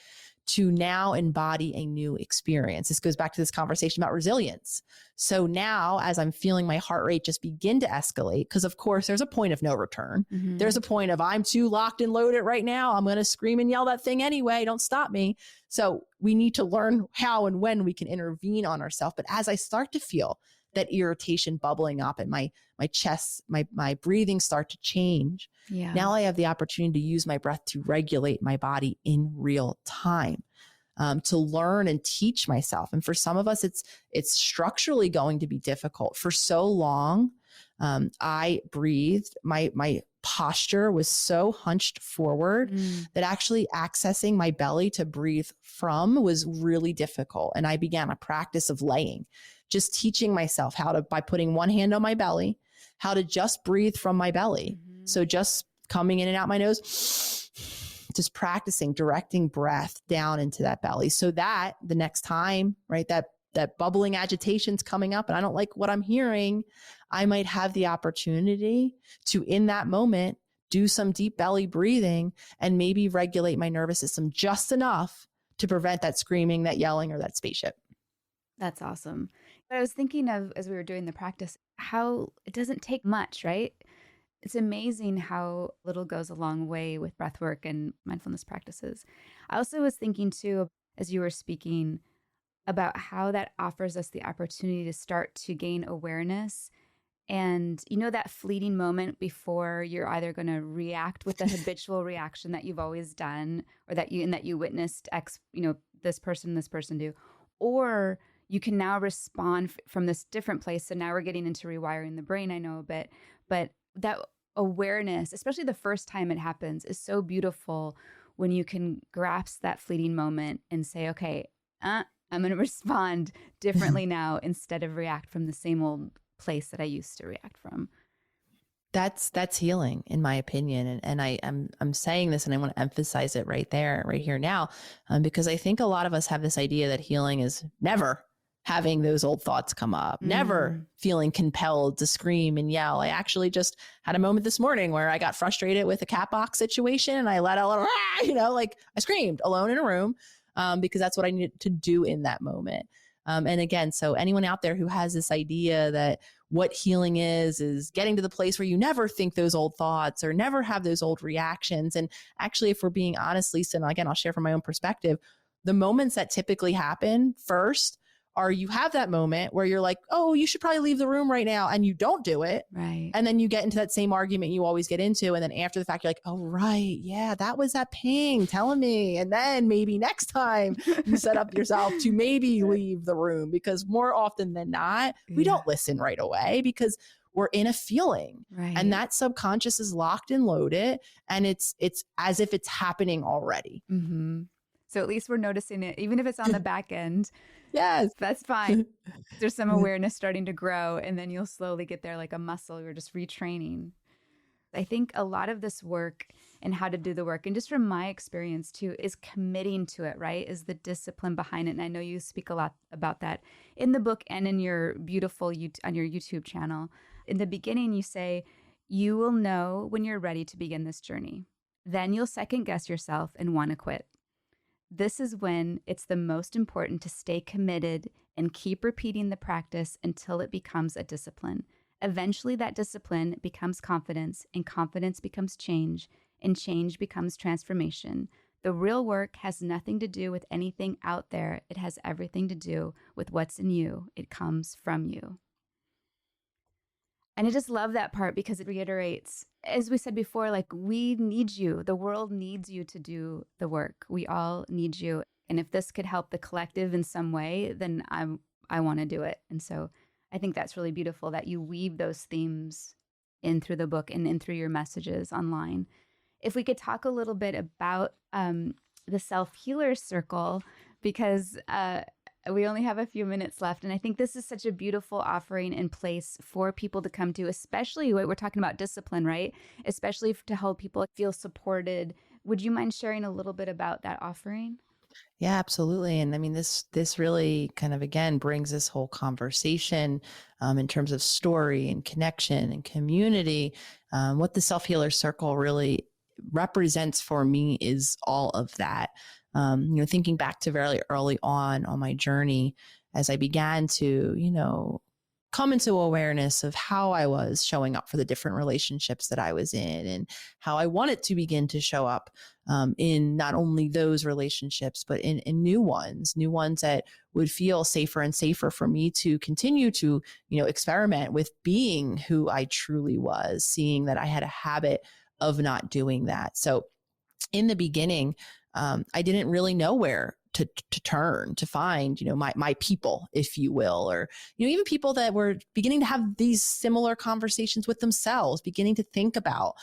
to now embody a new experience. This goes back to this conversation about resilience. So now, as I'm feeling my heart rate just begin to escalate, because of course there's a point of no return. Mm-hmm. There's a point of, I'm too locked and loaded right now. I'm going to scream and yell that thing anyway. Don't stop me. So we need to learn how and when we can intervene on ourselves. But as I start to feel that irritation bubbling up and my chest, my breathing start to change. Yeah. Now I have the opportunity to use my breath to regulate my body in real time, to learn and teach myself. And for some of us, it's structurally going to be difficult. For so long, I breathed, my posture was so hunched forward that actually accessing my belly to breathe from was really difficult. And I began a practice of laying, just teaching myself how to, by putting one hand on my belly, how to just breathe from my belly. Mm-hmm. So just coming in and out my nose, just practicing directing breath down into that belly, so that the next time, right, that bubbling agitation's coming up and I don't like what I'm hearing, I might have the opportunity to, in that moment, do some deep belly breathing and maybe regulate my nervous system just enough to prevent that screaming, that yelling, or that spaceship. That's awesome. But I was thinking of, as we were doing the practice, how it doesn't take much, right? It's amazing how little goes a long way with breath work and mindfulness practices. I also was thinking too, as you were speaking, about how that offers us the opportunity to start to gain awareness. And that fleeting moment before you're either going to react with the habitual reaction that you've always done, or that you witnessed this person do, or you can now respond from this different place. So now we're getting into rewiring the brain, I know a bit, but that awareness, especially the first time it happens, is so beautiful when you can grasp that fleeting moment and say, okay, I'm going to respond differently now instead of react from the same old place that I used to react from. That's healing, in my opinion. And I'm saying this, and I want to emphasize it right here now, because I think a lot of us have this idea that healing is never having those old thoughts come up, never feeling compelled to scream and yell. I actually just had a moment this morning where I got frustrated with a cat box situation and I let out a little, like I screamed alone in a room, because that's what I needed to do in that moment. And again, so anyone out there who has this idea that what healing is getting to the place where you never think those old thoughts or never have those old reactions. And actually, if we're being honest, Lisa, and again, I'll share from my own perspective, the moments that typically happen first are you have that moment where you're like, oh, you should probably leave the room right now. And you don't do it. Right. And then you get into that same argument you always get into. And then after the fact, you're like, oh, right. Yeah, that was that ping telling me. And then maybe next time you set up yourself to maybe leave the room, because more often than not, we don't listen right away because we're in a feeling. Right. And that subconscious is locked and loaded. And it's as if it's happening already. Mm-hmm. So at least we're noticing it, even if it's on the back end. Yes. That's fine. There's some awareness starting to grow, and then you'll slowly get there like a muscle. You're just retraining. I think a lot of this work and how to do the work, and just from my experience too, is committing to it, right? Is the discipline behind it. And I know you speak a lot about that in the book and in your beautiful, on your YouTube channel. In the beginning, you say, you will know when you're ready to begin this journey. Then you'll second guess yourself and want to quit. This is when it's the most important to stay committed and keep repeating the practice until it becomes a discipline. Eventually, that discipline becomes confidence, and confidence becomes change, and change becomes transformation. The real work has nothing to do with anything out there. It has everything to do with what's in you. It comes from you. And I just love that part because it reiterates, as we said before, like we need you. The world needs you to do the work. We all need you. And if this could help the collective in some way, then I want to do it. And so I think that's really beautiful that you weave those themes in through the book and in through your messages online. If we could talk a little bit about the self-healer circle, because we only have a few minutes left. And I think this is such a beautiful offering in place for people to come to, especially we're talking about discipline, right? Especially to help people feel supported. Would you mind sharing a little bit about that offering? Yeah, absolutely. And I mean, this really kind of again brings this whole conversation in terms of story and connection and community. What the Self Healer Circle really represents for me is all of that. Thinking back to very early on my journey, as I began to, come into awareness of how I was showing up for the different relationships that I was in and how I wanted to begin to show up in not only those relationships, but in new ones that would feel safer and safer for me to continue to, experiment with being who I truly was, seeing that I had a habit of not doing that. So in the beginning, I didn't really know where to turn to find, my people, if you will, or, even people that were beginning to have these similar conversations with themselves, beginning to think about,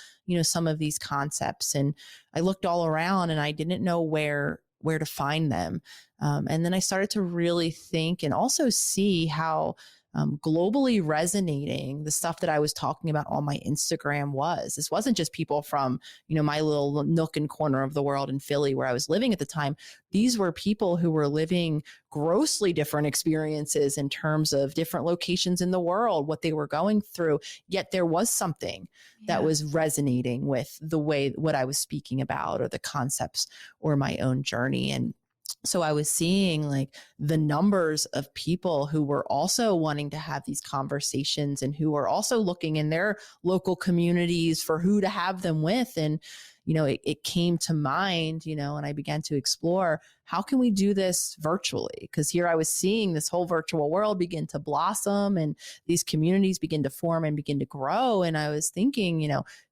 some of these concepts. And I looked all around and I didn't know where to find them. And then I started to really think and also see how globally resonating the stuff that I was talking about on my Instagram was. This wasn't just people from, my little nook and corner of the world in Philly where I was living at the time. These were people who were living grossly different experiences in terms of different locations in the world, what they were going through. Yet there was something that was resonating with the way what I was speaking about or the concepts or my own journey. And so I was seeing like the numbers of people who were also wanting to have these conversations and who were also looking in their local communities for who to have them with. And, it came to mind, and I began to explore, how can we do this virtually? Because here I was seeing this whole virtual world begin to blossom and these communities begin to form and begin to grow. And I was thinking,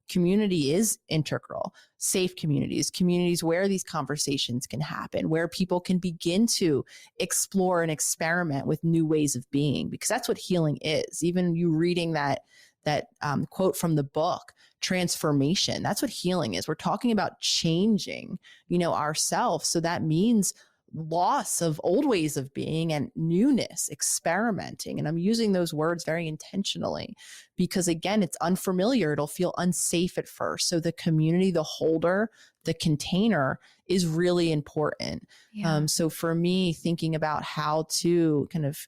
community is integral. Safe communities where these conversations can happen, where people can begin to explore and experiment with new ways of being, because that's what healing is. Even you reading that quote from the book, transformation, that's what healing is. We're talking about changing, ourselves. So that means loss of old ways of being and newness, experimenting. And I'm using those words very intentionally because, again, it's unfamiliar. It'll feel unsafe at first. So the community, the holder, the container is really important. So for me, thinking about how to kind of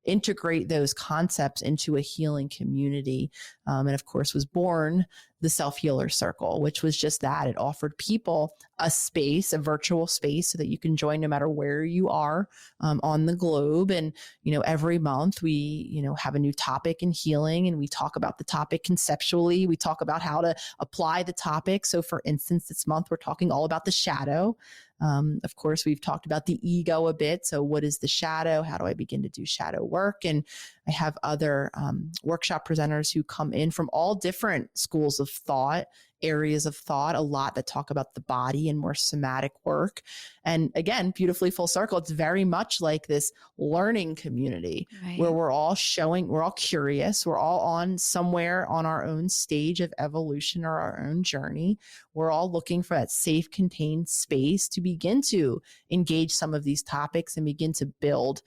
integrate those concepts into a healing community. And of course was born the Self-Healer Circle, which was just that. It offered people a space, a virtual space so that you can join no matter where you are on the globe. And, every month we, have a new topic in healing and we talk about the topic conceptually. We talk about how to apply the topic. So for instance, this month we're talking all about the shadow. Of course, we've talked about the ego a bit. So what is the shadow? How do I begin to do shadow work? And I have other workshop presenters who come in from all different schools of thought, areas of thought, a lot that talk about the body and more somatic work. And again, beautifully full circle. It's very much like this learning community where we're all curious. We're all on somewhere on our own stage of evolution or our own journey. We're all looking for that safe, contained space to begin to engage some of these topics and begin to build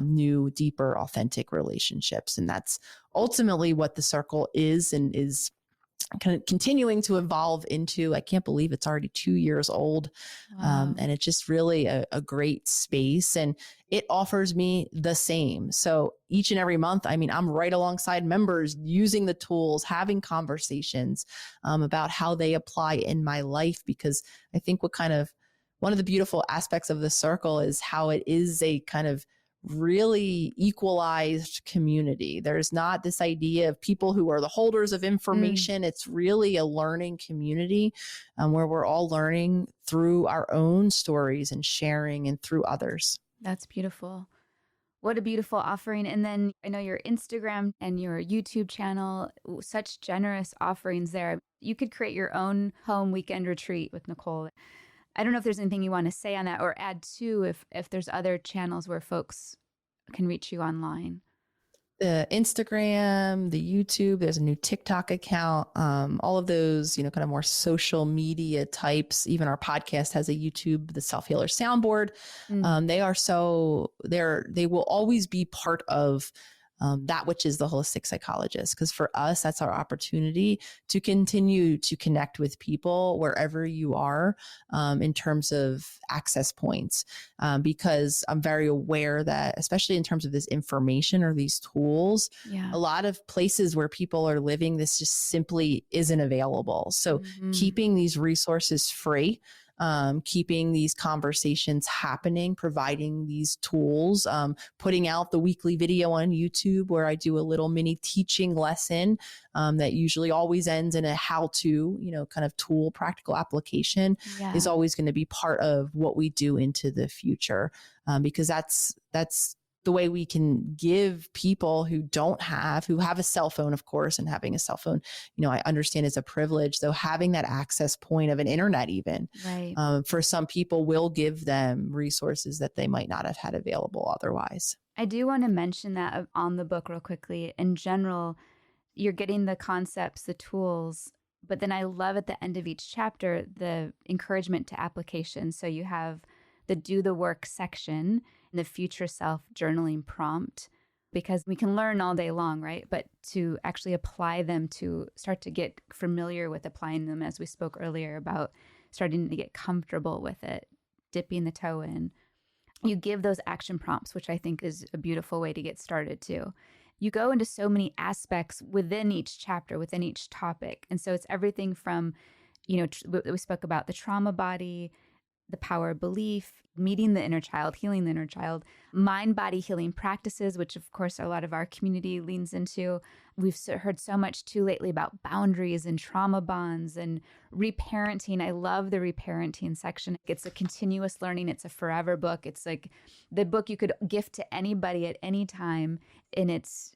new, deeper, authentic relationships. And that's ultimately what the circle is and is kind of continuing to evolve into. I can't believe it's already 2 years old. Wow. And it's just really a great space and it offers me the same. So each and every month, I'm right alongside members using the tools, having conversations about how they apply in my life, because I think one of the beautiful aspects of the circle is how it is a kind of really equalized community. There's not this idea of people who are the holders of information. It's really a learning community where we're all learning through our own stories and sharing and through others. That's beautiful. What a beautiful offering. And then I know your Instagram and your YouTube channel, such generous offerings there. You could create your own home weekend retreat with Nicole. I don't know if there's anything you want to say on that or add to if there's other channels where folks can reach you online. The Instagram, the YouTube, there's a new TikTok account, all of those, kind of more social media types. Even our podcast has a YouTube, the Self Healer Soundboard. They will always be part of that which is the holistic psychologist. Because for us, that's our opportunity to continue to connect with people wherever you are in terms of access points. Because I'm very aware that, especially in terms of this information or these tools, a lot of places where people are living, this just simply isn't available. So keeping these resources free, keeping these conversations happening, providing these tools, putting out the weekly video on YouTube where I do a little mini teaching lesson that usually always ends in a how-to, kind of tool, practical application is always going to be part of what we do into the future, because that's the way we can give people who have a cell phone, of course, and having a cell phone, I understand is a privilege, though having that access point of an internet even, for some people will give them resources that they might not have had available otherwise. I do want to mention that on the book real quickly. In general, you're getting the concepts, the tools, but then I love at the end of each chapter, the encouragement to application. So you have the do the work section, the future self journaling prompt, because we can learn all day long, right? But to actually apply them, to start to get familiar with applying them, as we spoke earlier about starting to get comfortable with it, dipping the toe in. You give those action prompts, which I think is a beautiful way to get started too. You go into so many aspects within each chapter, within each topic. And so it's everything from, we spoke about the trauma body, the power of belief, meeting the inner child, healing the inner child, mind-body healing practices, which of course a lot of our community leans into. We've heard so much too lately about boundaries and trauma bonds and reparenting. I love the reparenting section. It's a continuous learning. It's a forever book. It's like the book you could gift to anybody at any time, and it's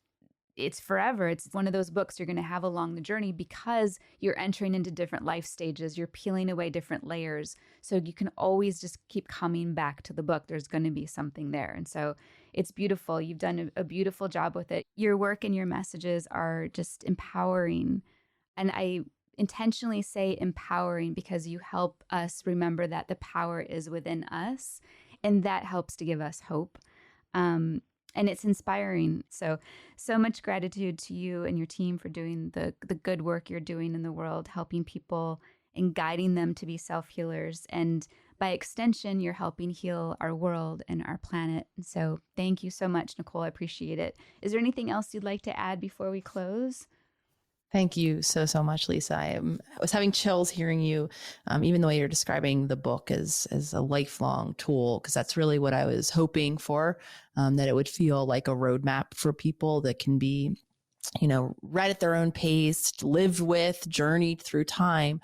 forever. It's one of those books you're going to have along the journey because you're entering into different life stages. You're peeling away different layers. So you can always just keep coming back to the book. There's going to be something there. And so it's beautiful. You've done a beautiful job with it. Your work and your messages are just empowering. And I intentionally say empowering because you help us remember that the power is within us, and that helps to give us hope. And it's inspiring. So much gratitude to you and your team for doing the good work you're doing in the world, helping people and guiding them to be self-healers. And by extension, you're helping heal our world and our planet. And so thank you so much, Nicole. I appreciate it. Is there anything else you'd like to add before we close? Thank you so much, Lisa. I was having chills hearing you, even the way you're describing the book as a lifelong tool, because that's really what I was hoping for, that it would feel like a roadmap for people that can be, read at their own pace, lived with, journeyed through time.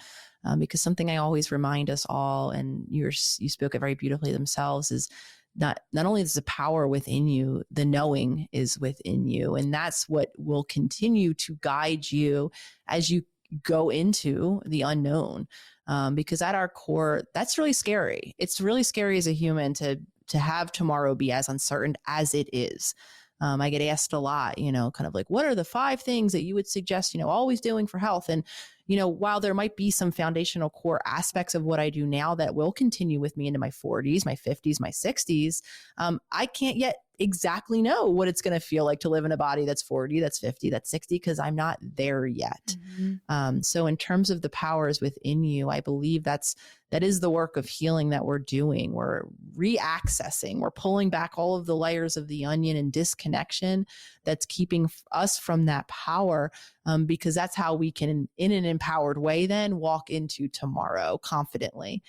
Because something I always remind us all, and you spoke it very beautifully themselves, is not only is the power within you, the knowing is within you. And that's what will continue to guide you as you go into the unknown. Because at our core, that's really scary. It's really scary as a human to have tomorrow be as uncertain as it is. I get asked a lot, kind of like, what are the 5 things that you would suggest, always doing for health? And, while there might be some foundational core aspects of what I do now that will continue with me into my 40s, my 50s, my 60s, I can't yet exactly know what it's going to feel like to live in a body that's 40, that's 50, that's 60, because I'm not there yet. So in terms of the powers within you, I believe that is the work of healing that we're doing. We're reaccessing, we're pulling back all of the layers of the onion and disconnection that's keeping us from that power, because that's how we can, in an empowered way, then walk into tomorrow confidently.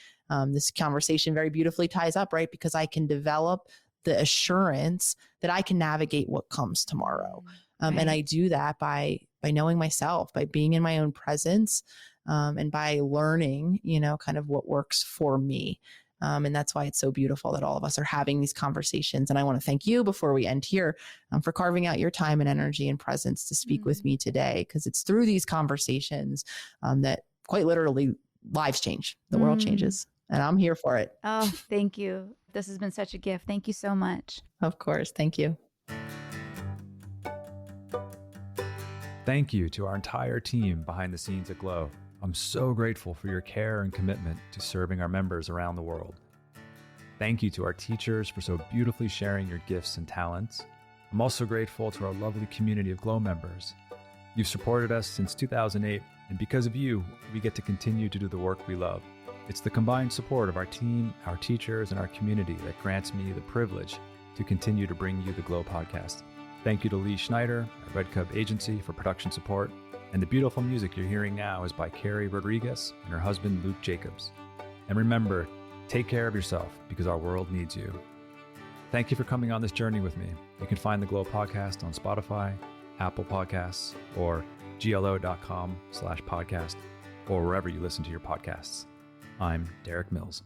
This conversation very beautifully ties up, right? Because I can develop the assurance that I can navigate what comes tomorrow. And I do that by knowing myself, by being in my own presence, and by learning, kind of what works for me. And that's why it's so beautiful that all of us are having these conversations. And I want to thank you before we end here for carving out your time and energy and presence to speak with me today, because it's through these conversations that quite literally lives change, the world changes, and I'm here for it. Oh, thank you. This has been such a gift. Thank you so much. Of course. Thank you. Thank you to our entire team behind the scenes at Glow. I'm so grateful for your care and commitment to serving our members around the world. Thank you to our teachers for so beautifully sharing your gifts and talents. I'm also grateful to our lovely community of Glow members. You've supported us since 2008, and because of you, we get to continue to do the work we love. It's the combined support of our team, our teachers, and our community that grants me the privilege to continue to bring you the Glow podcast. Thank you to Lee Schneider, our Red Cub agency, for production support. And the beautiful music you're hearing now is by Carrie Rodriguez and her husband, Luke Jacobs. And remember, take care of yourself because our world needs you. Thank you for coming on this journey with me. You can find the Glow podcast on Spotify, Apple Podcasts, or glo.com/podcast, or wherever you listen to your podcasts. I'm Derek Mills.